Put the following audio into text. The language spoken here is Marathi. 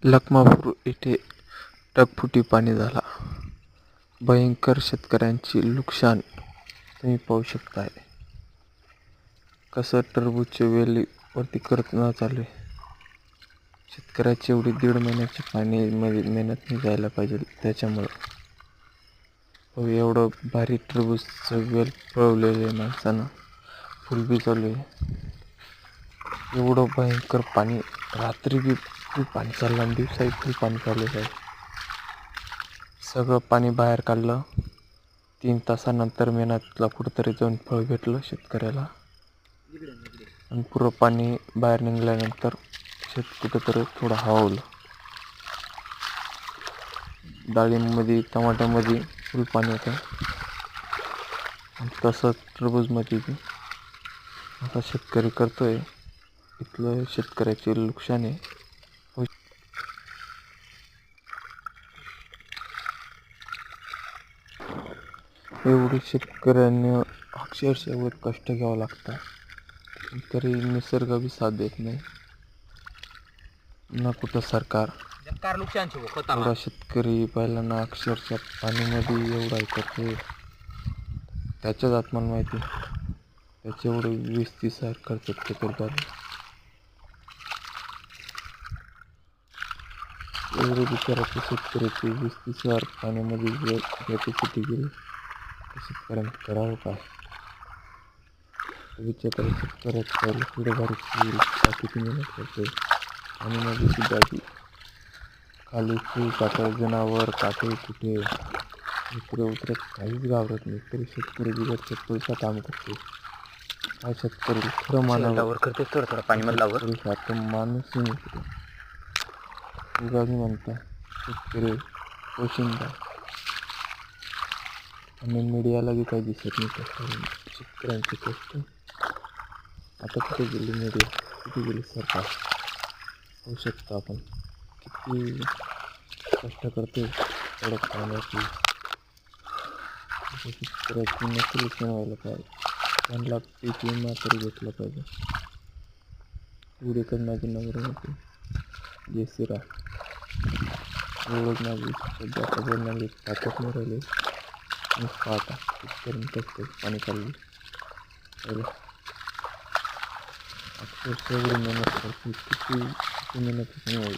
लखमापूर येथे ढगफुटी पाणी झाला. भयंकर शेतकऱ्यांची नुकसान तुम्ही पाहू शकताय. कसं टरबूजच्या वेली वरती करणं चालू आहे. शेतकऱ्याची एवढी 1.5 महिन्याची पाणीमध्ये मेहनत नाही जायला पाहिजे. त्याच्यामुळं एवढं भारी टरबूजचं वेल पळवलेलं आहे माणसानं. फुल बी चालू आहे. एवढं भयंकर पाणी, रात्री बी फुल पाणी चाललं आणि दिवसाही फुल पाणी चालू आहे. सगळं पाणी बाहेर काढलं. 3 तासानंतर मेहनतला कुठंतरी जाऊन फळ भेटलं शेतकऱ्याला. आणि पुरं पाणी बाहेर निघाल्यानंतर कुठंतरी थोडं हवावलं. डाळिंबमध्ये, टमाट्यामध्ये फुल पाणी होतं. आणि तसंच टरबूजमध्ये बी आता शेतकरी करतोय. इथलं शेतकऱ्याचे नुकसान आहे. एवढे शेतकऱ्यांना अक्षरशः कष्ट घ्यावं लागतं, तरी निसर्ग बी साथ देत नाही ना. कुठं सरकार एवढा शेतकरी पहिल्यांदा अक्षरशः पाणीमध्ये एवढा करतोय. त्याच्याच आत्म्याला माहिती. त्याचे एवढे 20-30 हजार खर्च करतात. एवढे बिचाराचे शेतकऱ्याचे 20-30 हजार पाण्यामध्ये कॅपॅसिटी गेली. शेतकऱ्यांना करावं काय? विचार शेतकऱ्यात पहिलं पुढे भारी किती मेहनत करते. आणि माझी सुद्धा खाली फुल काटा, जनावर काटे कुठे इकडे उतरत काहीच घाबरत नाही. तरी शेतकरी बिगर चप्पलचा काम करते. हा शेतकरी खरं मानावर करते. थोडं पाणी माणूस उगामी म्हणता शेतकरी पोशिंदा. आणि मीडियाला बी काही दिसत नाही कष्ट, शेतकऱ्यांचे कष्ट. आता कुठे गेली मीडिया, कुठे गेली सरकार? होऊ शकतं आपण किती कष्ट करते थोडं पाण्याची. शेतकऱ्याची नोकरी व्हायला पाहिजे. त्यांना पीक विमा तरी घेतला पाहिजे. एवढी माझी नम्र होती जयसिरा. एवढंच माझी सध्या बोलण्याची ताकद नाही राहिली. पाहता शेतकऱ्यांनी कष्ट पाणी चालली पहिलं. अक्षरशः एवढी मेहनत करते, किती मेहनत नाही होईल.